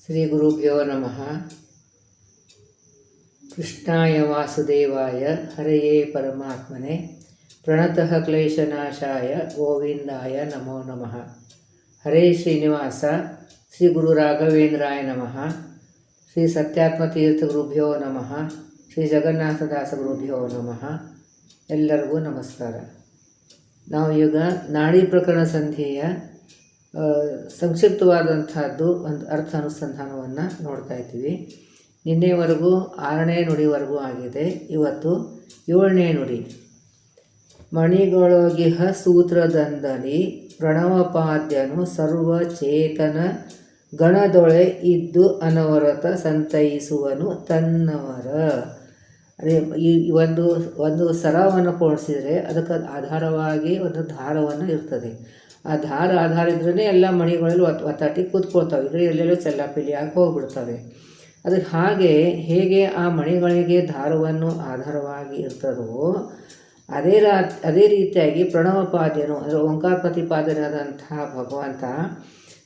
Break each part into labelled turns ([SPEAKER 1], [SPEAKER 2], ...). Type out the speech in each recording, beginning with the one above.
[SPEAKER 1] ಶ್ರೀ ಗುರುಭ್ಯೋ ನಮಃ. ಕೃಷ್ಣಾಯ ವಾಸುದೇವಾಯ ಹರಯೇ ಪರಮಾತ್ಮನೆ ಪ್ರಣತಃ ಕ್ಲೇಶನಾಶಾಯ ಗೋವಿಂದಾಯ ನಮೋ ನಮಃ. ಹರೇ ಶ್ರೀನಿವಾಸ ಶ್ರೀ ಗುರು ರಾಘವೇಂದ್ರಾಯ ನಮಃ. ಶ್ರೀ ಸತ್ಯಾತ್ಮತೀರ್ಥ ಗುರುಭ್ಯೋ ನಮಃ. ಶ್ರೀ ಜಗನ್ನಾಥದಾಸ ಗುರುಭ್ಯೋ ನಮಃ. ಎಲ್ಲರಿಗೂ ನಮಸ್ಕಾರ. ನಾವು ಈಗ ನಾಡಿ ಪ್ರಕರಣ ಸಂಧಿಯ ಸಂಕ್ಷಿಪ್ತವಾದಂಥದ್ದು ಒಂದು ಅರ್ಥ ಅನುಸಂಧಾನವನ್ನು ನೋಡ್ತಾ ಇದ್ದೀವಿ. ನಿನ್ನೆವರೆಗೂ 6ನೇ ನುಡಿವರೆಗೂ ಆಗಿದೆ. ಇವತ್ತು 7ನೇ ನುಡಿ. ಮಣಿಗೊಳಗಿಹ ಸೂತ್ರದಂದಲಿ ಪ್ರಣವಪಾದ್ಯನು ಸರ್ವಚೇತನ ಗಣದೊಳೆ ಇದ್ದು ಅನವರತ ಸಂತೈಸುವನು ತನ್ನವರ. ಅದೇ ಈ ಒಂದು ಸರವನ್ನು ಪೋಣಿಸಿದರೆ ಅದಕ್ಕೆ ಆಧಾರವಾಗಿ ಒಂದು ದಾರವನ್ನು ಇರ್ತದೆ. ಆ ದಾರ ಆಧಾರ ಇದ್ರೇ ಎಲ್ಲ ಮಣಿಗಳಲ್ಲಿ ಒತ್ತಾಟಿ ಕೂತ್ಕೊಳ್ತವೆ. ಇದ್ರೆ ಎಲ್ಲೆಲ್ಲೋ ಚೆಲ್ಲಾಪಿಲ್ಲಿಯಾಗಿ ಹೋಗ್ಬಿಡ್ತವೆ. ಅದಕ್ಕೆ ಹೇಗೆ ಆ ಮಣಿಗಳಿಗೆ ದಾರವನ್ನು ಆಧಾರವಾಗಿ ಇರ್ತದೋ ಅದೇ ರೀತಿಯಾಗಿ ಪ್ರಣವಪಾದ್ಯನು ಅಂದರೆ ಓಂಕಾರ ಪ್ರತಿಪಾದನೆಯಾದಂತಹ ಭಗವಂತ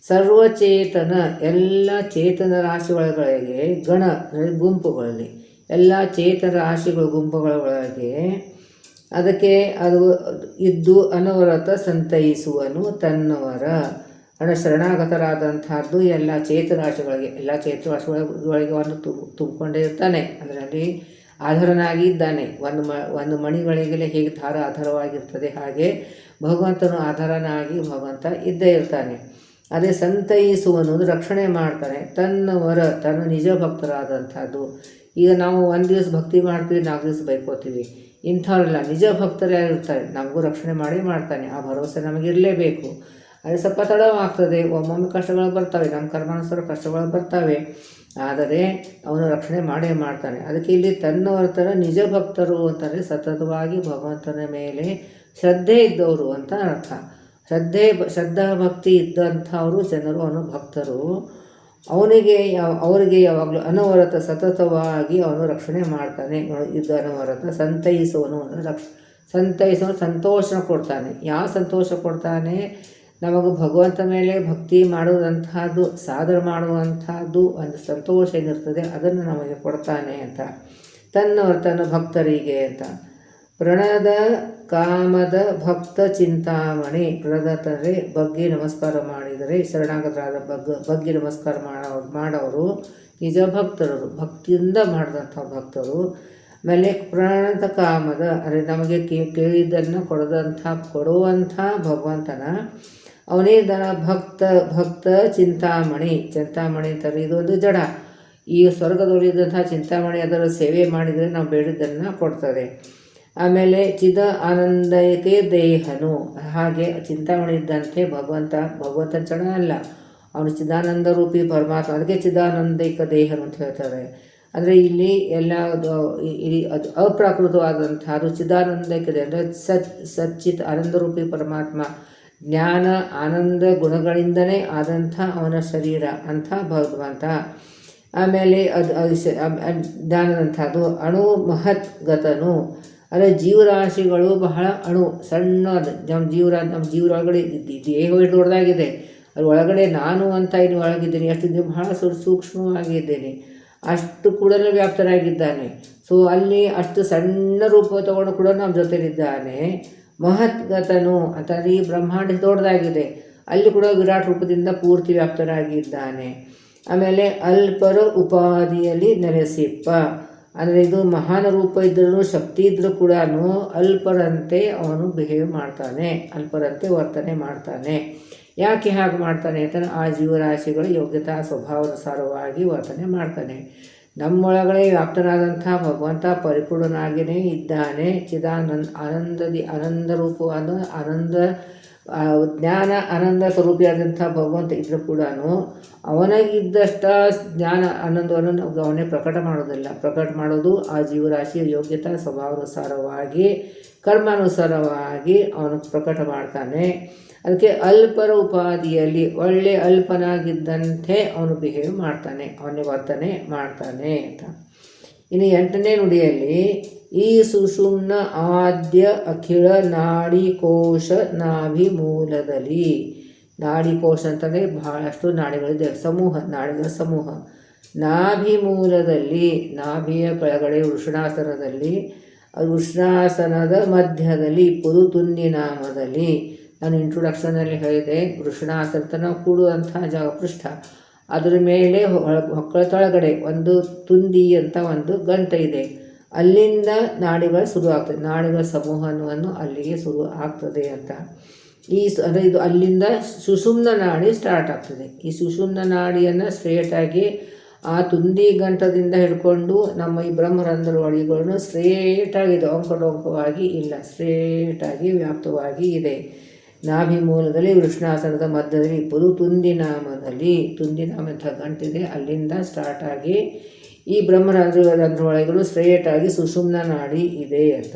[SPEAKER 1] ಸರ್ವಚೇತನ ಎಲ್ಲ ಚೇತನ ರಾಶಿಗಳಿಗೆ ಗಣ ಗುಂಪುಗಳಲ್ಲಿ ಎಲ್ಲ ಚೇತನ ರಾಶಿಗಳ ಗುಂಪುಗಳ ಒಳಗೆ ಅದಕ್ಕೆ ಅದು ಇದ್ದು ಅನವರತ ಸಂತೈಸುವನು ತನ್ನವರ. ಶರಣಾಗತರಾದಂಥದ್ದು ಎಲ್ಲ ಚೇತರಾಶಿಗಳಿಗೆ ಚೇತರಾಶಿಗಳಿಗೆ ಒಂದು ತುಂಬಿಕೊಂಡೇ ಇರ್ತಾನೆ. ಅಂದರೆ ಅಲ್ಲಿ ಆಧಾರನಾಗಿ ಇದ್ದಾನೆ. ಒಂದು ಮಣಿಗಳಿಗೆ ಹೇಗೆ ದಾರ ಆಧಾರವಾಗಿರ್ತದೆ ಹಾಗೆ ಭಗವಂತನು ಆಧಾರನಾಗಿ ಭಗವಂತ ಇದ್ದೇ ಇರ್ತಾನೆ. ಅದೇ ಸಂತೈಸುವನು ರಕ್ಷಣೆ ಮಾಡ್ತಾನೆ ತನ್ನವರ, ತನ್ನ ನಿಜ ಭಕ್ತರಾದಂಥದ್ದು. ಈಗ ನಾವು 1 ದಿವಸ ಭಕ್ತಿ ಮಾಡ್ತೀವಿ, 4 ದಿವಸ ಬೈಕೋತೀವಿ. ಇಂಥವ್ರೆಲ್ಲ ನಿಜ ಭಕ್ತರೇ ಇರ್ತಾರೆ. ನಮಗೂ ರಕ್ಷಣೆ ಮಾಡ್ತಾನೆ. ಆ ಭರವಸೆ ನಮಗಿರಲೇಬೇಕು. ಅದೇ ಸ್ವಲ್ಪ ತಡವಾಗ್ತದೆ. ಒಮ್ಮೊಮ್ಮೆ ಕಷ್ಟಗಳು ಬರ್ತವೆ, ನಮ್ಮ ಕರ್ಮಾನುಸಾರ ಕಷ್ಟಗಳು ಬರ್ತವೆ. ಆದರೆ ಅವನು ರಕ್ಷಣೆ ಮಾಡ್ತಾನೆ. ಅದಕ್ಕೆ ಇಲ್ಲಿ ತನ್ನವರ ನಿಜ ಭಕ್ತರು ಅಂತಂದರೆ ಸತತವಾಗಿ ಭಗವಂತನ ಮೇಲೆ ಶ್ರದ್ಧೆ ಇದ್ದವರು ಅಂತ ಅರ್ಥ. ಶ್ರದ್ಧಾ ಭಕ್ತಿ ಇದ್ದಂಥವರು ಜನರು ಅವನು ಭಕ್ತರು. ಅವರಿಗೆ ಯಾವಾಗಲೂ ಅನವರತ ಸತತವಾಗಿ ಅವನು ರಕ್ಷಣೆ ಮಾಡ್ತಾನೆ. ಇದು ಅನವರತ ಸಂತೈಸುವನು ಸಂತೋಷ ಕೊಡ್ತಾನೆ. ಯಾವ ಸಂತೋಷ ಕೊಡ್ತಾನೆ? ನಮಗೆ ಭಗವಂತ ಮೇಲೆ ಭಕ್ತಿ ಮಾಡುವಂತಹದ್ದು, ಸಾಧನೆ ಮಾಡುವಂತಹದ್ದು ಒಂದು ಸಂತೋಷ ಏನಿರ್ತದೆ ಅದನ್ನು ನಮಗೆ ಕೊಡ್ತಾನೆ ಅಂತ. ತನ್ನ ಭಕ್ತರಿಗೆ ಅಂತ. ಪ್ರಣದ ಕಾಮದ ಭಕ್ತ ಚಿಂತಾಮಣಿ. ಪ್ರಣದತಂದರೆ ಬಗ್ಗೆ ನಮಸ್ಕಾರ ಮಾಡಿದರೆ ಶರಣಾಗತರಾದ ಬಗ್ಗೆ ನಮಸ್ಕಾರ ಮಾಡೋರು ನಿಜ ಭಕ್ತರು, ಭಕ್ತಿಯಿಂದ ಮಾಡಿದಂಥ ಭಕ್ತರು. ಆಮೇಲೆ ಪ್ರಣದ ಕಾಮದ ಅಂದರೆ ನಮಗೆ ಕೇಳಿದ್ದನ್ನು ಕೊಡುವಂಥ ಭಗವಂತನ ಅವನೇ ಭಕ್ತ ಚಿಂತಾಮಣಿ ಅಂತಾರೆ. ಇದೊಂದು ಜಡ. ಈ ಸ್ವರ್ಗದಲ್ಲಿದ್ದಂಥ ಚಿಂತಾಮಣಿ ಅದರ ಸೇವೆ ಮಾಡಿದರೆ ನಾವು ಬೇಡಿದ್ದನ್ನು ಕೊಡ್ತದೆ. ಆಮೇಲೆ ಚಿದ ಆನಂದಕ್ಕೆ ದೇಹನು. ಹಾಗೆ ಚಿಂತಾಮಣಿ ಇದ್ದಂತೆ ಭಗವಂತನ ಜಡ ಅಲ್ಲ, ಅವನು ಚಿದಾನಂದ ರೂಪಿ ಪರಮಾತ್ಮ. ಅದಕ್ಕೆ ಚಿದಾನಂದಿಕ ದೇಹನು ಅಂತ ಹೇಳ್ತಾರೆ. ಅಂದರೆ ಇಲ್ಲಿ ಎಲ್ಲ ಅದು ಅಪ್ರಾಕೃತವಾದಂಥದ್ದು ಚಿದಾನಂದಿಕ ದೇಹ ಅಂದರೆ ಸಚ್ಚಿತ್ ಆನಂದರೂಪಿ ಪರಮಾತ್ಮ. ಜ್ಞಾನ ಆನಂದ ಗುಣಗಳಿಂದಲೇ ಆದಂಥ ಅವನ ಶರೀರ ಅಂಥ ಭಗವಂತ. ಆಮೇಲೆ ಅದು ಜ್ಞಾನದಂಥದ್ದು ಅಣು ಮಹತ್ಗತನು. ಅಂದರೆ ಜೀವರಾಶಿಗಳು ಬಹಳ ಸಣ್ಣ. ನಮ್ಮ ಜೀವರೊಳಗಡೆ ದೇಹ ದೊಡ್ಡದಾಗಿದೆ, ಅದ್ರ ಒಳಗಡೆ ನಾನು ಅಂತ ಇಲ್ಲಿ ಒಳಗಿದ್ದೇನೆ. ಎಷ್ಟು ಬಹಳ ಸೂಕ್ಷ್ಮವಾಗಿದ್ದೇನೆ, ಅಷ್ಟು ಕೂಡ ವ್ಯಾಪ್ತರಾಗಿದ್ದಾನೆ. ಸೊ ಅಲ್ಲಿ ಅಷ್ಟು ಸಣ್ಣ ರೂಪ ತಗೊಂಡು ಕೂಡ ನಮ್ಮ ಜೊತೆಲಿದ್ದಾನೆ. ಮಹತ್ಗತನು ಅಂತಂದರೆ ಈ ಬ್ರಹ್ಮಾಂಡ ದೊಡ್ಡದಾಗಿದೆ, ಅಲ್ಲಿ ಕೂಡ ವಿರಾಟ್ ರೂಪದಿಂದ ಪೂರ್ತಿ ವ್ಯಾಪ್ತರಾಗಿದ್ದಾನೆ. ಆಮೇಲೆ ಅಲ್ಪರ ಉಪಾಧಿಯಲ್ಲಿ ನೆಲೆಸಿಪ್ಪ. ಅಂದರೆ ಇದು ಮಹಾನ ರೂಪ ಇದ್ರೂ ಶಕ್ತಿ ಇದ್ದರೂ ಕೂಡ ಅಲ್ಪರಂತೆ ಅವನು ಬಿಹೇವ್ ಮಾಡ್ತಾನೆ, ಅಲ್ಪರಂತೆ ವರ್ತನೆ ಮಾಡ್ತಾನೆ. ಯಾಕೆ ಹಾಗೆ ಮಾಡ್ತಾನೆ ಅಂತ ಆ ಜೀವರಾಶಿಗಳ ಯೋಗ್ಯತಾ ಸ್ವಭಾವಾನುಸಾರವಾಗಿ ವರ್ತನೆ ಮಾಡ್ತಾನೆ. ನಮ್ಮೊಳಗಡೆ ವ್ಯಾಪ್ತನಾದಂಥ ಭಗವಂತ ಪರಿಪೂರ್ಣನಾಗಿಯೇ ಇದ್ದಾನೆ. ಆನಂದ ರೂಪವಾದ ಜ್ಞಾನ ಆನಂದ ಸ್ವರೂಪಿಯಾದಂಥ ಭಗವಂತ ಇದ್ರೂ ಕೂಡ ಅವನಿಗಿದ್ದಷ್ಟ ಜ್ಞಾನ ಆನಂದವನ್ನು ಅವನೇ ಪ್ರಕಟ ಮಾಡೋದಿಲ್ಲ. ಪ್ರಕಟ ಮಾಡೋದು ಆ ಜೀವರಾಶಿಯ ಯೋಗ್ಯತಾ ಸ್ವಭಾವಾನುಸಾರವಾಗಿ ಕರ್ಮಾನುಸಾರವಾಗಿ ಅವನು ಪ್ರಕಟ ಮಾಡ್ತಾನೆ. ಅದಕ್ಕೆ ಅಲ್ಪರ ಉಪಾಧಿಯಲ್ಲಿ ಒಳ್ಳೆ ಅಲ್ಪನಾಗಿದ್ದಂತೆ ಅವನು ಬಿಹೇವ್ ಮಾಡ್ತಾನೆ, ಅವನೇ ವರ್ತನೆ ಮಾಡ್ತಾನೆ ಅಂತ. ಇನ್ನು 8ನೇ ನುಡಿಯಲ್ಲಿ ಈ ಸುಷುಮ್ನ ಆದ್ಯ ಅಖಿಳ ನಾಡಿ ಕೋಶ ನಾಭಿ ಮೂಲದಲ್ಲಿ ನಾಡಿಕೋಶ ಅಂತಂದರೆ ಬಹಳಷ್ಟು ನಾಡಿಗಳಿದೆ, ಸಮೂಹ, ನಾಡಿಗಳ ಸಮೂಹ. ನಾಭಿ ಮೂಲದಲ್ಲಿ, ನಾಭಿಯ ಕೆಳಗಡೆ ವೃಷಣಾಸನದಲ್ಲಿ, ವೃಷಣಾಸನದ ಮಧ್ಯದಲ್ಲಿ, ಪುದುತುಂಡಿ ನಾಮದಲ್ಲಿ, ನಾನು ಇಂಟ್ರೊಡಕ್ಷನಲ್ಲಿ ಹೇಳಿದೆ, ವೃಷಣಾಸನ ನಾವು ಕೂಡುವಂತಹ ಜಾಗ ಪೃಷ್ಠ, ಅದರ ಮೇಲೆ ಹೊಕ್ಕಳ ಕೆಳಗಡೆ ಒಂದು ತುಂದಿ ಅಂತ ಒಂದು ಗಂಟೆ ಇದೆ, ಅಲ್ಲಿಂದ ನಾಡಿಗಳು ಶುರು ಆಗ್ತದೆ, ನಾಡಿಗಳ ಸಮೂಹವನ್ನು ಅಲ್ಲಿಗೆ ಶುರು ಆಗ್ತದೆ ಅಂತ. ಅಂದರೆ ಇದು ಅಲ್ಲಿಂದ ಸುಷುಮ್ನ ನಾಡಿ ಸ್ಟಾರ್ಟ್ ಆಗ್ತದೆ. ಈ ಸುಷುಮ್ನ ನಾಡಿಯನ್ನು ಸ್ಟ್ರೇಟಾಗಿ ಆ ತುಂದಿ ಗಂಟದಿಂದ ಹಿಡ್ಕೊಂಡು ನಮ್ಮ ಈ ಬ್ರಹ್ಮರಂಧ್ರ ಒಳಗಳನ್ನು ಸ್ಟ್ರೇಟಾಗಿದೆ, ಡೊಂಕವಾಗಿ ಇಲ್ಲ, ಸ್ಟ್ರೇಟಾಗಿ ವ್ಯಾಪ್ತವಾಗಿ ಇದೆ. ನಾಭಿ ಮೂಲದಲ್ಲಿ ವೃಷಣಾಸನದ ಮಧ್ಯದಲ್ಲಿ ಪುದುತುಂಡಿ ನಾಮದಲ್ಲಿ, ತುಂಡಿ ನಾಮದ ಗಂಟಿದೆ, ಅಲ್ಲಿಂದ ಸ್ಟಾರ್ಟಾಗಿ ಈ ಬ್ರಹ್ಮರಂಧ್ರ ಒಳಗಳು ಸ್ಟ್ರೇಟಾಗಿ ಸುಷುಮ್ನ ನಾಡಿ ಇದೆ ಅಂತ.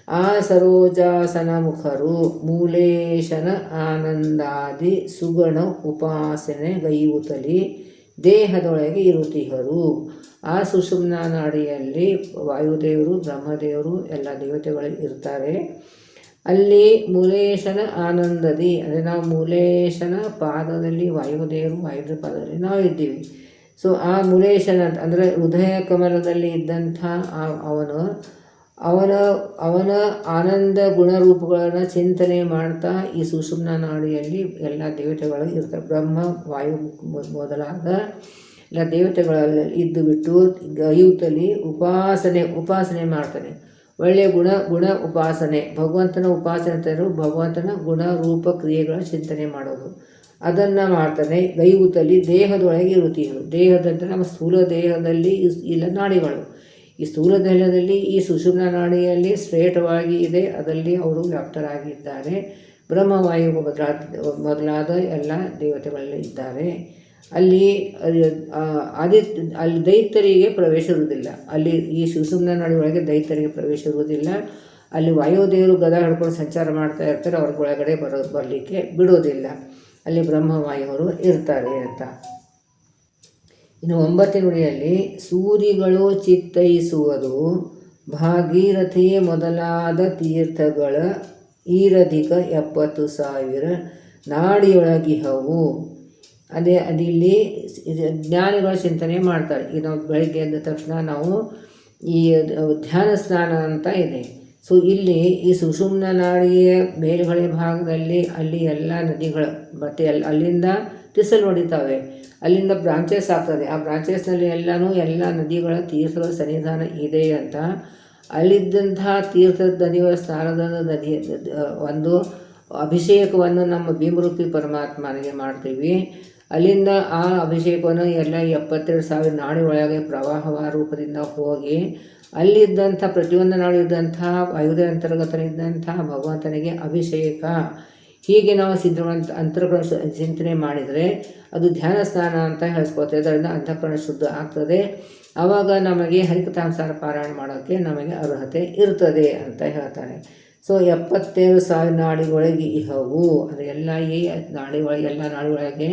[SPEAKER 1] ಆ ಸರೋಜಾಸನ ಮುಖರು ಮೂಲೇಶನ ಆನಂದಾದಿ ಸುಗಣ ಉಪಾಸನೆ ಗೈಯುತ್ತಲಿ ದೇಹದೊಳಗೆ ಇರುತ್ತಿಹರು. ಆ ಸುಷುಮ್ನ ನಾಡಿಯಲ್ಲಿ ವಾಯುದೇವರು, ಬ್ರಹ್ಮದೇವರು, ಎಲ್ಲ ದೇವತೆಗಳು ಇರ್ತಾರೆ. ಅಲ್ಲಿ ಮೂಲೇಶನ ಆನಂದದಿ, ಅಂದರೆ ನಾವು ಮೂಲೇಶನ ಪಾದದಲ್ಲಿ ವಾಯುದೇವರು, ವಾಯುದೇವ ಪಾದದಲ್ಲಿ ನಾವು ಇದ್ದೀವಿ. ಸೊ ಆ ಮೂಲೇಶನ ಅಂದರೆ ಹೃದಯ ಕಮಲದಲ್ಲಿ ಇದ್ದಂಥ ಅವನ ಆನಂದ ಗುಣರೂಪಗಳನ್ನು ಚಿಂತನೆ ಮಾಡ್ತಾ ಈ ಸುಷುಮ್ನ ನಾಡಿಯಲ್ಲಿ ಎಲ್ಲ ದೇವತೆಗಳು ಇರ್ತಾರೆ. ಬ್ರಹ್ಮ, ವಾಯು ಮೊದಲಾದ ಎಲ್ಲ ದೇವತೆಗಳಲ್ಲಿ ಇದ್ದು ಬಿಟ್ಟು ಗೈಯುತ್ತಲಿ ಉಪಾಸನೆ ಮಾಡ್ತಾನೆ. ಒಳ್ಳೆಯ ಗುಣ ಉಪಾಸನೆ, ಭಗವಂತನ ಉಪಾಸನೆ ಅಂತಂದರೆ ಭಗವಂತನ ಗುಣ ರೂಪ ಕ್ರಿಯೆಗಳ ಚಿಂತನೆ ಮಾಡೋದು, ಅದನ್ನು ಮಾಡ್ತಾನೆ. ಗೈಯುತ್ತಲಿ ದೇಹದೊಳಗೆ ಇರುತ್ತೀರು. ದೇಹದಂತೆ ನಮ್ಮ ಸ್ಥೂಲ ದೇಹದಲ್ಲಿ ಇಲ್ಲ ನಾಡಿಗಳು, ಈ ಸ್ಥೂಲ ದೇಹದಲ್ಲಿ ಈ ಸುಷುಮ್ನ ನಾಡಿಯಲ್ಲಿ ಸ್ಟ್ರೇಟವಾಗಿ ಇದೆ, ಅದರಲ್ಲಿ ಅವರು ವ್ಯಾಪ್ತರಾಗಿದ್ದಾರೆ. ಬ್ರಹ್ಮವಾಯು ಮೊದಲಾದ ಎಲ್ಲ ದೇವತೆಗಳಲ್ಲಿ ಇದ್ದಾರೆ. ಅಲ್ಲಿ ದೈತ್ಯರಿಗೆ ಪ್ರವೇಶ ಇರುವುದಿಲ್ಲ. ಅಲ್ಲಿ ಈ ಸುಷುಮ್ನ ನಾಡಿ ಒಳಗೆ ದೈತ್ಯರಿಗೆ ಪ್ರವೇಶ ಇರುವುದಿಲ್ಲ. ಅಲ್ಲಿ ವಾಯುದೇವರು ಗದ ಹಿಡ್ಕೊಂಡು ಸಂಚಾರ ಮಾಡ್ತಾ ಇರ್ತಾರೆ, ಅವ್ರಿಗೆ ಒಳಗಡೆ ಬರಲಿಕ್ಕೆ ಬಿಡೋದಿಲ್ಲ. ಅಲ್ಲಿ ಬ್ರಹ್ಮವಾಯುವರು ಇರ್ತಾರೆ ಅಂತ. ಇನ್ನು 9ನೇ ನುಡಿಯಲ್ಲಿ ಸೂರಿಗಳು ಚಿತ್ತೈಸುವುದು ಭಾಗೀರಥಿಯೇ ಮೊದಲಾದ ತೀರ್ಥಗಳ ಈರಧಿಕ 70,000 ನಾಡಿಯೊಳಗಿಹವು. ಅದಿಲ್ಲಿ ಜ್ಞಾನಿಗಳ ಚಿಂತನೆ ಮಾಡ್ತಾರೆ. ಈಗ ನಾವು ಬೆಳಗ್ಗೆ ಎದ್ದ ತಕ್ಷಣ ನಾವು ಈ ಧ್ಯಾನ ಸ್ನಾನ ಅಂತ ಇದೆ. ಸೊ ಇಲ್ಲಿ ಈ ಸುಷುಮ್ನ ನಾಡಿಯ ಮೇಲುಗಡೆ ಭಾಗದಲ್ಲಿ ಅಲ್ಲಿ ಎಲ್ಲ ನದಿಗಳು ಮತ್ತು ಅಲ್ಲಿಂದ ಟಿಸಲ್ ಹೊಡಿತಾವೆ, ಅಲ್ಲಿಂದ ಬ್ರಾಂಚಸ್ ಆಗ್ತದೆ. ಆ ಬ್ರಾಂಚಸ್ನಲ್ಲಿ ಎಲ್ಲ ನದಿಗಳ ತೀರ್ಥಗಳ ಸನ್ನಿಧಾನ ಇದೆ ಅಂತ. ಅಲ್ಲಿದ್ದಂತಹ ತೀರ್ಥದ ನದಿಗಳ ಸ್ನಾನದ ನದಿ ಒಂದು ಅಭಿಷೇಕವನ್ನು ನಮ್ಮ ಭೀಮರೂಪಿ ಪರಮಾತ್ಮನಿಗೆ ಮಾಡ್ತೀವಿ. ಅಲ್ಲಿಂದ ಆ ಅಭಿಷೇಕವನ್ನು ಎಲ್ಲ 72,000 ನಾಡಿ ಒಳಗೆ ಪ್ರವಾಹವ ರೂಪದಿಂದ ಹೋಗಿ ಅಲ್ಲಿದ್ದಂಥ ಪ್ರತಿಯೊಂದು ನಾಡಿ ಇದ್ದಂಥ ವಾಯುದೇವ ಅಂತರ್ಗತನಿದ್ದಂಥ ಭಗವಂತನಿಗೆ ಅಭಿಷೇಕ. ಹೀಗೆ ನಾವು ಅಂತಃಕರಣ ಚಿಂತನೆ ಮಾಡಿದರೆ ಅದು ಧ್ಯಾನ ಸ್ನಾನ ಅಂತ ಹೇಳಿಸ್ಕೊಳ್ತೇವೆ. ಅದರಿಂದ ಅಂತಃಕರಣ ಶುದ್ಧ ಆಗ್ತದೆ. ಆವಾಗ ನಮಗೆ ಹರಿಕಥಾನುಸಾರ ಪಾರಾಯಣ ಮಾಡೋಕ್ಕೆ ನಮಗೆ ಅರ್ಹತೆ ಇರ್ತದೆ ಅಂತ ಹೇಳ್ತಾರೆ. ಸೊ 72,000 ನಾಡಿಗಳಿಗೆ ಇಹವು, ಅಂದರೆ ಎಲ್ಲ ಈ ನಾಡಿ ಒಳಗೆ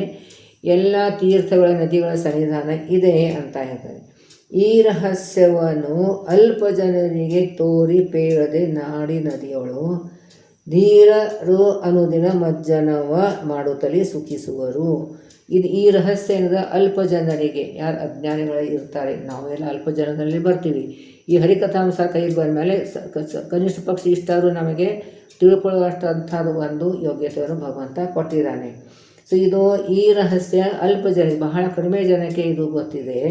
[SPEAKER 1] ಎಲ್ಲ ತೀರ್ಥಗಳ ನದಿಗಳ ಸನ್ನಿಧಾನ ಇದೆ ಅಂತ ಹೇಳ್ತಾರೆ. ಈ ರಹಸ್ಯವನ್ನು ಅಲ್ಪ ಜನರಿಗೆ ತೋರಿ ಪೇಳದೆ ನಾಡಿ ನದಿಯೊಳು ಧೀರರು ಅನುದಿನ ಮಜ್ಜನವ ಮಾಡುತ್ತಲೇ ಸುಖಿಸುವರು. ಈ ರಹಸ್ಯ ಏನದ ಅಲ್ಪ ಜನರಿಗೆ, ಯಾರು ಅಜ್ಞಾನಿಗಳು ಇರ್ತಾರೆ, ನಾವೆಲ್ಲ ಅಲ್ಪ ಜನದಲ್ಲಿ ಬರ್ತೀವಿ. ಈ ಹರಿಕಥಾಂಸಾರ ಕೈಗೆ ಬಂದ ಮೇಲೆ ಕನಿಷ್ಠ ಪಕ್ಷ ಇಷ್ಟಾದರೂ ನಮಗೆ ತಿಳ್ಕೊಳ್ಳುವಷ್ಟಂಥದ್ದು ಒಂದು ಯೋಗ್ಯತೆಯನ್ನು ಭಗವಂತ ಕೊಟ್ಟಿದ್ದಾನೆ. ಸೊ ಈ ರಹಸ್ಯ ಅಲ್ಪ ಜನ, ಬಹಳ ಕಡಿಮೆ ಜನಕ್ಕೆ ಇದು ಗೊತ್ತಿದೆ.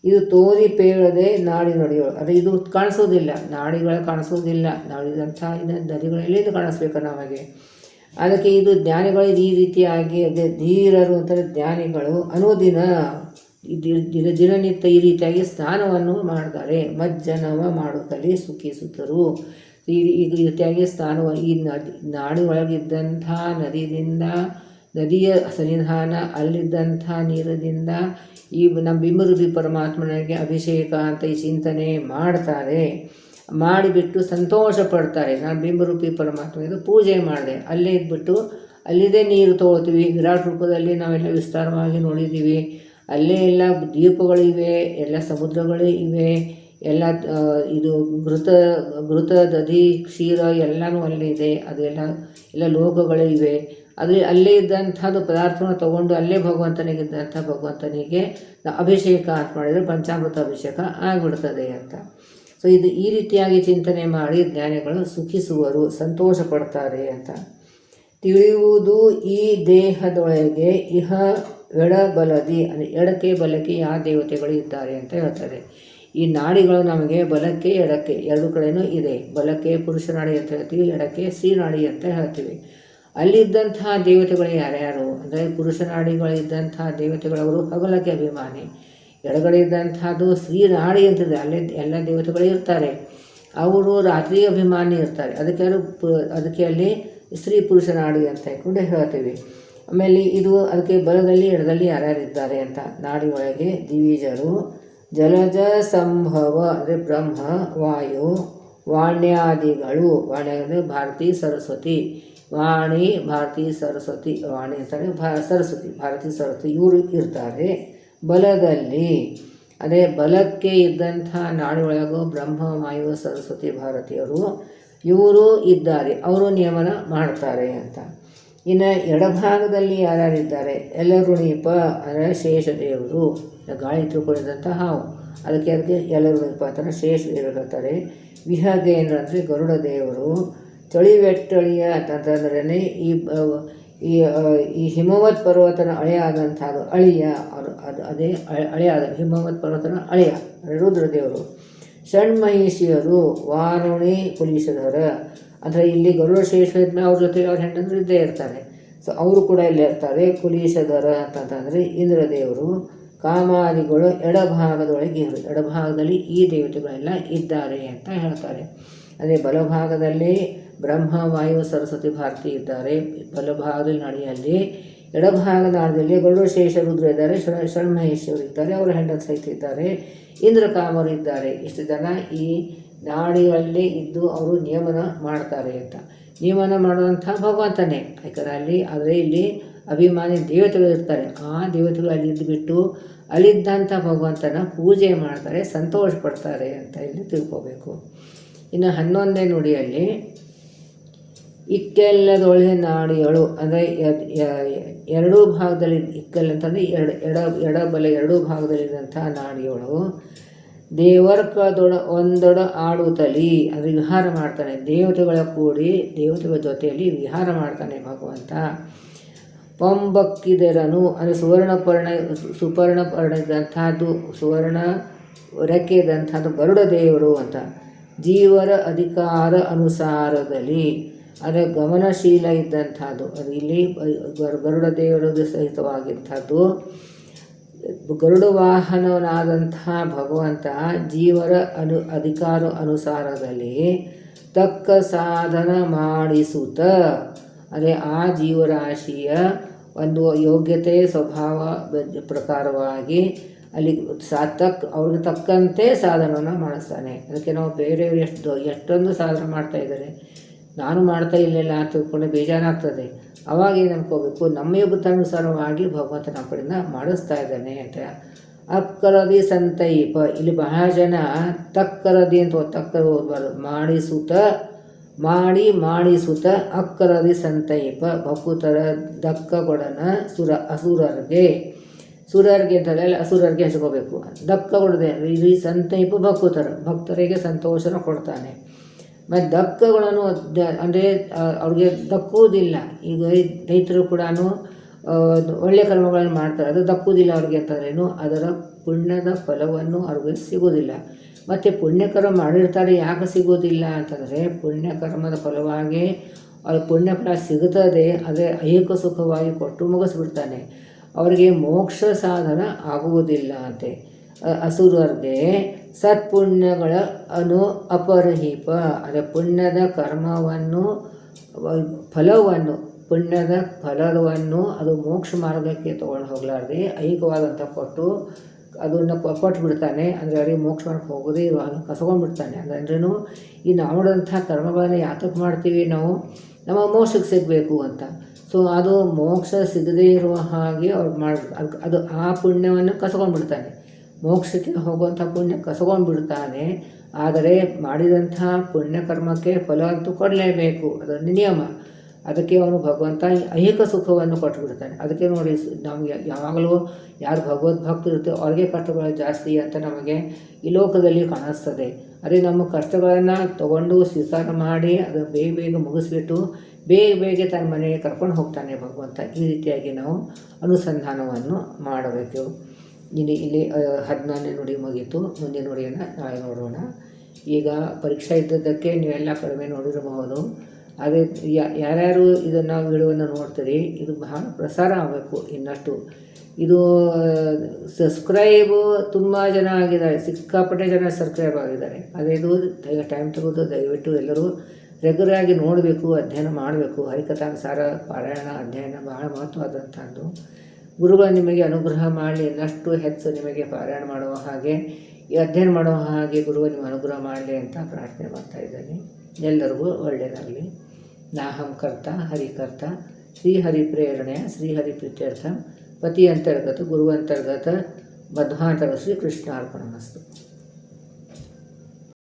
[SPEAKER 1] ಇದು ತೋರಿ ಪೇಳದೆ ನಾಡಿ ನಡಿಯೋಳು, ಅಂದರೆ ಇದು ಕಾಣಿಸೋದಿಲ್ಲ, ನಾಡಿಗಳು ಕಾಣಿಸೋದಿಲ್ಲ. ನಾಡಿದಂಥ ನದಿಗಳಲ್ಲಿ ಇದು ಕಾಣಿಸ್ಬೇಕು ನಮಗೆ. ಅದಕ್ಕೆ ಇದು ಜ್ಞಾನಿಗಳು ಈ ರೀತಿಯಾಗಿ ಅದೇ ಧೀರರು ಅಂತಾರೆ. ಜ್ಞಾನಿಗಳು ಅನುದಿನ ದಿನನಿತ್ಯ ಈ ರೀತಿಯಾಗಿ ಸ್ನಾನವನ್ನು ಮಾಡ್ತಾರೆ. ಮಜ್ಜನವ ಮಾಡುತ್ತಲೇ ಸುಖಿಸುತ್ತರು. ಈ ರೀತಿಯಾಗಿ ಈ ನಾಡಿ ಒಳಗಿದ್ದಂಥ ನದಿಯ ಸನ್ನಿಧಾನ, ಅಲ್ಲಿದ್ದಂಥ ನೀರದಿಂದ ಈ ನಮ್ಮ ಬಿಂಬರೂಪಿ ಪರಮಾತ್ಮನಿಗೆ ಅಭಿಷೇಕ ಅಂತ ಈ ಚಿಂತನೆ ಮಾಡ್ತಾರೆ. ಮಾಡಿಬಿಟ್ಟು ಸಂತೋಷ ಪಡ್ತಾರೆ. ನಾನು ಬಿಂಬರೂಪಿ ಪರಮಾತ್ಮನಿಗೆ ಪೂಜೆ ಮಾಡಿದೆ, ಅಲ್ಲೇ ಇದ್ಬಿಟ್ಟು ಅಲ್ಲಿದೆ ನೀರು ತೊಗೊಳ್ತೀವಿ. ವಿರಾಟ್ ರೂಪದಲ್ಲಿ ನಾವೆಲ್ಲ ವಿಸ್ತಾರವಾಗಿ ನೋಡಿದ್ದೀವಿ. ಅಲ್ಲೇ ಎಲ್ಲ ದ್ವೀಪಗಳಿವೆ, ಎಲ್ಲ ಸಮುದ್ರಗಳೇ ಇವೆ, ಎಲ್ಲ ಇದು ಘೃತ ದಧಿ ಕ್ಷೀರ ಎಲ್ಲನೂ ಅಲ್ಲಿದೆ. ಅದೆಲ್ಲ ಲೋಕಗಳೇ ಇವೆ. ಅಲ್ಲೇ ಇದ್ದಂಥದ್ದು ಪದಾರ್ಥವನ್ನು ತೊಗೊಂಡು ಅಲ್ಲೇ ಭಗವಂತನಿಗೆ ಅಭಿಷೇಕ ಅಂತ ಮಾಡಿದರೆ ಪಂಚಾಮೃತ ಅಭಿಷೇಕ ಆಗಿಬಿಡ್ತದೆ ಅಂತ. ಸೊ ಈ ರೀತಿಯಾಗಿ ಚಿಂತನೆ ಮಾಡಿ ಜ್ಞಾನಿಗಳು ಸುಖಿಸುವರು, ಸಂತೋಷ ಪಡ್ತಾರೆ ಅಂತ ತಿಳಿಯುವುದು. ಈ ದೇಹದೊಳಗೆ ಇಹ ಎಡಬಲದಿ ಅಂದರೆ ಎಡಕ್ಕೆ ಬಲಕ್ಕೆ ಯಾವ ದೇವತೆಗಳು ಇದ್ದಾರೆ ಅಂತ ಹೇಳ್ತಾರೆ. ಈ ನಾಡಿಗಳು ನಮಗೆ ಬಲಕ್ಕೆ ಎಡಕ್ಕೆ ಎರಡು ಕಡೆಯೂ ಇದೆ. ಬಲಕ್ಕೆ ಪುರುಷ ನಾಡಿ ಅಂತ ಹೇಳ್ತೀವಿ, ಎಡಕ್ಕೆ ಸ್ತ್ರೀ ನಾಡಿ ಅಂತ ಹೇಳ್ತೀವಿ. ಅಲ್ಲಿದ್ದಂತಹ ದೇವತೆಗಳು ಯಾರ್ಯಾರು ಅಂದರೆ ಪುರುಷ ನಾಡಿಗಳಿದ್ದಂತಹ ದೇವತೆಗಳವರು ಹಗಲಕ್ಕೆ ಅಭಿಮಾನಿ, ಎಡಗಡೆ ಇದ್ದಂಥದ್ದು ಸ್ತ್ರೀ ನಾಡಿ ಅಂತಿದೆ, ಅಲ್ಲೇ ಎಲ್ಲ ದೇವತೆಗಳು ಇರ್ತಾರೆ, ಅವರು ರಾತ್ರಿ ಅಭಿಮಾನಿ ಇರ್ತಾರೆ. ಅದಕ್ಕೆ ಅಲ್ಲಿ ಸ್ತ್ರೀ ಪುರುಷ ನಾಡಿ ಅಂತ ಇಟ್ಕೊಂಡು ಹೇಳ್ತೀವಿ. ಆಮೇಲೆ ಅದಕ್ಕೆ ಬಲದಲ್ಲಿ ಎಡದಲ್ಲಿ ಯಾರ್ಯಾರಿದ್ದಾರೆ ಅಂತ ನಾಡಿ ಒಳಗೆ ದಿವಿಜರು, ಜಲಜ ಸಂಭವ ಅಂದರೆ ಬ್ರಹ್ಮ, ವಾಯು, ವಾಣ್ಯಾದಿಗಳು. ವಾಣ್ಯ ಅಂದರೆ ಭಾರತೀ ಸರಸ್ವತಿ, ವಾಣಿ ಭಾರತೀ ಸರಸ್ವತಿ, ವಾಣಿ ಅಂತಾರೆ ಸರಸ್ವತಿ, ಭಾರತೀ ಸರಸ್ವತಿ ಇವರು ಇರ್ತಾರೆ. ಬಲದಲ್ಲಿ ಅದೇ ಬಲಕ್ಕೆ ಇದ್ದಂಥ ನಾಡಿಯೊಳಗೂ ಬ್ರಹ್ಮ, ವಾಯು, ಸರಸ್ವತಿ, ಭಾರತೀಯರು ಇವರು ಇದ್ದಾರೆ, ಅವರು ನಿಯಮನ ಮಾಡ್ತಾರೆ ಅಂತ. ಇನ್ನು ಎಡಭಾಗದಲ್ಲಿ ಯಾರ್ಯಾರಿದ್ದಾರೆ, ಎಲ್ಲರುಣೀಪ ಅಂದರೆ ಶೇಷದೇವರು, ಗಾಳಿ ತಿಳ್ಕೊಂಡಿದ್ದಂಥ ಹಾವು, ಅದಕ್ಕೆ ಎಲ್ಲರುಣೀಪ ಅಂತಾರೆ, ಶೇಷದೇವರು ಹೇಳ್ತಾರೆ. ವಿಹಗೇಂದ್ರ ಅಂದರೆ ಗರುಡ ದೇವರು, ಚಳಿವೆಟ್ಟಳಿಯ ಅಂತಂದ್ರೆ ಈ ಹಿಮವತ್ ಪರ್ವತನ ಅಳೆಯಾದಂಥದ್ದು ಅಳಿಯ, ಅದೇ ಅಳೆಯಾದ ಹಿಮವತ್ ಪರ್ವತನ ಅಳೆಯ ರುದ್ರದೇವರು. ಷಣ್ಮಹಿಷಿಯರು ವಾರುಣಿ ಕುಲೀಶಧರ ಅಂದರೆ ಇಲ್ಲಿ ಗರುಡ ಶೇಷ ಇದ್ಮೇಲೆ ಅವ್ರ ಜೊತೆಗೆ ಅವ್ರ ಹೆಂಡಂದ್ರು ಇದ್ದೇ ಇರ್ತಾರೆ. ಸೊ ಅವರು ಕೂಡ ಇಲ್ಲೇ ಇರ್ತಾರೆ. ಕುಲೀಶಧರ ಅಂತಂತಂದರೆ ಇಂದ್ರದೇವರು. ಕಾಮಾದಿಗಳು ಎಡಭಾಗದೊಳಗೆ ಎಡಭಾಗದಲ್ಲಿ ಈ ದೇವತೆಗಳೆಲ್ಲ ಇದ್ದಾರೆ ಅಂತ ಹೇಳ್ತಾರೆ. ಅದೇ ಬಲಭಾಗದಲ್ಲಿ ಬ್ರಹ್ಮ, ವಾಯು, ಸರಸ್ವತಿ, ಭಾರತಿ ಇದ್ದಾರೆ. ಬಲಭಾಗದಲ್ಲಿ ನಾಡಿಯಲ್ಲಿ, ಎಡಭಾಗದ ನಾಡದಲ್ಲಿ ಗರುಡ ಶೇಷ ರುದ್ರ ಇದ್ದಾರೆ, ಷಣ್ಮಹೇಶ್ವರು ಇದ್ದಾರೆ, ಅವರ ಹೆಂಡತಿ ಸಹಿತ ಇದ್ದಾರೆ, ಇಂದ್ರ ಕಾಮರು ಇದ್ದಾರೆ. ಇಷ್ಟು ಜನ ಈ ನಾಡಿಗಳಲ್ಲಿ ಇದ್ದು ಅವರು ನಿಯಮನ ಮಾಡ್ತಾರೆ ಅಂತ. ನಿಯಮನ ಮಾಡುವಂಥ ಭಗವಂತನೇ, ಯಾಕಂದರೆ ಆದರೆ ಇಲ್ಲಿ ಅಭಿಮಾನಿ ದೇವತೆಗಳು ಇರ್ತಾರೆ. ಆ ದೇವತೆಗಳು ಅಲ್ಲಿದ್ದು ಬಿಟ್ಟು ಅಲ್ಲಿದ್ದಂಥ ಭಗವಂತನ ಪೂಜೆ ಮಾಡ್ತಾರೆ, ಸಂತೋಷ ಪಡ್ತಾರೆ ಅಂತ ಇಲ್ಲಿ ತಿಳ್ಕೋಬೇಕು. ಇನ್ನು 11ನೇ ನುಡಿಯಲ್ಲಿ ಇಕ್ಕೆಲ್ಲದೊಳೆ ನಾಡಿಗಳು ಅಂದರೆ ಎರಡೂ ಭಾಗದಲ್ಲಿ ಇಕ್ಕೆಲ್ಲ ಅಂತಂದರೆ ಎಡಬಲ ಎರಡೂ ಭಾಗದಲ್ಲಿದ್ದಂಥ ನಾಡಿಗಳು ದೇವರ್ಕದೊಡ ಒಂದೊಡ ಆಡುತ್ತಲಿ ಅಂದರೆ ವಿಹಾರ ಮಾಡ್ತಾನೆ. ದೇವತೆಗಳ ಕೂಡಿ ದೇವತೆಗಳ ಜೊತೆಯಲ್ಲಿ ವಿಹಾರ ಮಾಡ್ತಾನೆ ಭಗವಂತ. ಪಂಬಕ್ಕಿದರನು ಅಂದರೆ ಸುಪರ್ಣಪರ್ಣ ಇದ್ದಂಥದ್ದು, ಸುವರ್ಣ ರೆಕ್ಕೆ ಇದ್ದಂಥದ್ದು ಗರುಡ ದೇವರು ಅಂತ. ಜೀವರ ಅಧಿಕಾರ ಅನುಸಾರದಲ್ಲಿ ಅಂದರೆ ಗಮನಶೀಲ ಇದ್ದಂಥದ್ದು, ಅದು ಇಲ್ಲಿ ಗರುಡ ದೇವರದು ಸಹಿತವಾಗಿಂಥದ್ದು. ಗರುಡ ವಾಹನನಾದಂತಹ ಭಗವಂತ ಜೀವರ ಅಧಿಕಾರ ಅನುಸಾರದಲ್ಲಿ ತಕ್ಕ ಸಾಧನ ಮಾಡಿಸುತ್ತ ಅಂದರೆ ಆ ಜೀವರಾಶಿಯ ಒಂದು ಯೋಗ್ಯತೆ ಸ್ವಭಾವ ಪ್ರಕಾರವಾಗಿ ಅಲ್ಲಿ ಅವ್ರಿಗೆ ತಕ್ಕಂತೆ ಸಾಧನವನ್ನು ಮಾಡಿಸ್ತಾನೆ. ಅದಕ್ಕೆ ನಾವು ಬೇರೆಯವರು ಎಷ್ಟೊಂದು ಸಾಧನ ಮಾಡ್ತಾಯಿದ್ದಾರೆ, ನಾನು ಮಾಡ್ತಾ ಇರಲಿಲ್ಲ ಅಂತ ತಿಳ್ಕೊಂಡು ಬೇಜಾರಾಗ್ತದೆ. ಅವಾಗ ಏನು ಅನ್ಕೋಬೇಕು, ನಮ್ಮ ಯೋಗ್ಯತಾನುಸಾರವಾಗಿ ಭಗವಂತ ನಮ್ಮ ಕಡೆಯಿಂದ ಮಾಡಿಸ್ತಾ ಇದ್ದಾನೆ ಅಂತ. ಅಕ್ಕರದಿ ಸಂತೈಪ, ಇಲ್ಲಿ ಬಹಳ ಜನ ತಕ್ಕರದಿ ಅಂತ ತಕ್ಕರ ಓದಬಾರ್ದು, ಮಾಡಿಸುತ್ತ ಅಕ್ಕರದಿ ಸಂತೈಪ ಭಕುತರ ದಕ್ಕಗೊಡನ ಅಸುರರಿಗೆ ಅಂತಲ್ಲ ಅಸುರರಿಗೆ ಹಚ್ಕೋಬೇಕು. ದಕ್ಕ ಕೊಡದೆ ಇದು ಸಂತೈಪ ಭಕ್ತರಿಗೆ ಸಂತೋಷನ ಕೊಡ್ತಾನೆ. ಮತ್ತು ದಕ್ಕಗಳನ್ನು ಅಂದರೆ ಅವ್ರಿಗೆ ದಕ್ಕುವುದಿಲ್ಲ. ಈಗ ರೈತರು ಕೂಡ ಒಳ್ಳೆಯ ಕರ್ಮಗಳನ್ನು ಮಾಡ್ತಾರೆ, ಅದು ದಕ್ಕುವುದಿಲ್ಲ ಅವ್ರಿಗೆ ಅಂತಂದ್ರೇನು, ಅದರ ಪುಣ್ಯದ ಫಲವನ್ನು ಅವ್ರಿಗೆ ಸಿಗೋದಿಲ್ಲ. ಮತ್ತು ಪುಣ್ಯಕರ್ಮ ಮಾಡಿರ್ತಾರೆ, ಯಾಕೆ ಸಿಗೋದಿಲ್ಲ ಅಂತಂದರೆ ಪುಣ್ಯಕರ್ಮದ ಫಲವಾಗಿ ಅವ್ರ ಪುಣ್ಯಫಲ ಸಿಗುತ್ತದೆ, ಆದರೆ ಐಹಿಕ ಸುಖವಾಗಿ ಕೊಟ್ಟು ಮುಗಿಸ್ಬಿಡ್ತಾನೆ, ಅವರಿಗೆ ಮೋಕ್ಷ ಸಾಧನ ಆಗುವುದಿಲ್ಲ ಅಂತೆ. ಅಸುರರಿಗೆ ಸತ್ಪುಣ್ಯಗಳ ಅಪರಹಿಪ ಅಂದರೆ ಪುಣ್ಯದ ಕರ್ಮವನ್ನು ಪುಣ್ಯದ ಫಲವನ್ನು ಅದು ಮೋಕ್ಷ ಮಾರ್ಗಕ್ಕೆ ತೊಗೊಂಡು ಹೋಗಲಾರ್ದೆ ಐಹಿಕವಾದಂಥ ಕೊಟ್ಟು ಅದನ್ನು ಕೊಟ್ಬಿಡ್ತಾನೆ. ಅಂದರೆ ಅವರಿಗೆ ಮೋಕ್ಷ ಮಾಡಕ್ಕೆ ಹೋಗೋದೇ ಇರುವಾಗ ಕಸ್ಕೊಂಡ್ಬಿಡ್ತಾನೆ. ಅಂದ್ರೇನು, ಈ ನಾವು ಮಾಡೋಂಥ ಕರ್ಮಗಳನ್ನು ಯಾತಕ್ಕೆ ಮಾಡ್ತೀವಿ, ನಾವು ನಮ್ಮ ಮೋಕ್ಷಕ್ಕೆ ಸಿಗಬೇಕು ಅಂತ. ಸೊ ಅದು ಮೋಕ್ಷ ಸಿಗದೇ ಇರುವ ಹಾಗೆ ಅವ್ರು ಅದು ಆ ಪುಣ್ಯವನ್ನು ಕಸ್ಕೊಂಡ್ಬಿಡ್ತಾನೆ, ಮೋಕ್ಷಕ್ಕೆ ಹೋಗುವಂಥ ಪುಣ್ಯ ಕಸ್ಕೊಂಡ್ಬಿಡ್ತಾನೆ. ಆದರೆ ಮಾಡಿದಂಥ ಪುಣ್ಯಕರ್ಮಕ್ಕೆ ಫಲ ಅಂತೂ ಕೊಡಲೇಬೇಕು, ಅದೊಂದು ನಿಯಮ. ಅದಕ್ಕೆ ಅವನು ಭಗವಂತ ಐಹಿಕ ಸುಖವನ್ನು ಕೊಟ್ಟುಬಿಡ್ತಾನೆ. ಅದಕ್ಕೆ ನೋಡಿ ನಮಗೆ ಯಾವಾಗಲೂ ಯಾರು ಭಗವದ್ಭಕ್ತರು ಇರುತ್ತೋ ಅವ್ರಿಗೆ ಕಷ್ಟಗಳು ಜಾಸ್ತಿ ಅಂತ ನಮಗೆ ಈ ಲೋಕದಲ್ಲಿ ಕಾಣಿಸ್ತದೆ. ಅದೇ ನಮ್ಮ ಕಷ್ಟಗಳನ್ನು ತಗೊಂಡು ಸ್ವೀಕಾರ ಮಾಡಿ ಅದು ಬೇಗ ಬೇಗ ಮುಗಿಸ್ಬಿಟ್ಟು ಬೇಗ ತನ್ನ ಮನೆಗೆ ಕರ್ಕೊಂಡು ಹೋಗ್ತಾನೆ ಭಗವಂತ. ಈ ರೀತಿಯಾಗಿ ನಾವು ಅನುಸಂಧಾನವನ್ನು ಮಾಡಬೇಕು. ಇಲ್ಲಿ 14ನೇ ನುಡಿ ಮುಗೀತು. ಮುಂದಿನ ನುಡಿಯನ್ನು ನಾಳೆ ನೋಡೋಣ. ಈಗ ಪರೀಕ್ಷೆ ಇದ್ದದ್ದಕ್ಕೆ ನೀವೆಲ್ಲ ಕಡಿಮೆ ನೋಡಿರಬಹುದು. ಅದೇ ಯಾರ್ಯಾರು ಇದನ್ನು ವಿಡಿಯೋವನ್ನು ನೋಡ್ತೀರಿ, ಇದು ಬಹಳ ಪ್ರಸಾರ ಆಗಬೇಕು ಇನ್ನಷ್ಟು. ಇದು ಸಬ್ಸ್ಕ್ರೈಬು ತುಂಬ ಜನ ಆಗಿದ್ದಾರೆ, ಸಿಕ್ಕಾಪಟ್ಟೆ ಜನ ಸಬ್ಸ್ಕ್ರೈಬ್ ಆಗಿದ್ದಾರೆ. ಅದೇ ಇದು ಟೈಮ್ ತೆಗೆದು ದಯವಿಟ್ಟು ಎಲ್ಲರೂ ರೆಗ್ಯುಲರಾಗಿ ನೋಡಬೇಕು, ಅಧ್ಯಯನ ಮಾಡಬೇಕು. ಹರಿಕಥಾನುಸಾರ ಪಾರಾಯಣ ಅಧ್ಯಯನ ಬಹಳ ಮಹತ್ವವಾದಂಥದ್ದು. ಗುರುಗಳು ನಿಮಗೆ ಅನುಗ್ರಹ ಮಾಡಲಿ, ಇನ್ನಷ್ಟು ಹೆಚ್ಚು ನಿಮಗೆ ಪಾರಾಯಣ ಮಾಡುವ ಹಾಗೆ, ಈ ಅಧ್ಯಯನ ಮಾಡುವ ಹಾಗೆ ಗುರುಗಳು ನಿಮಗೆ ಅನುಗ್ರಹ ಮಾಡಲಿ ಅಂತ ಪ್ರಾರ್ಥನೆ ಮಾಡ್ತಾಯಿದ್ದೇನೆ. ಎಲ್ಲರಿಗೂ ಒಳ್ಳೆಯದಾಗಲಿ. ನಾಹಂ ಕರ್ತ ಹರಿಕರ್ತ ಶ್ರೀಹರಿ ಪ್ರೇರಣೆಯ ಶ್ರೀಹರಿ ಪ್ರೀತ್ಯರ್ಥ ಪತಿ ಅಂತರ್ಗತ ಗುರು ಅಂತರ್ಗತ ಬದ್ಧಾಂತರ ಶ್ರೀ ಕೃಷ್ಣಾರ್ಪಣಮಸ್ತು.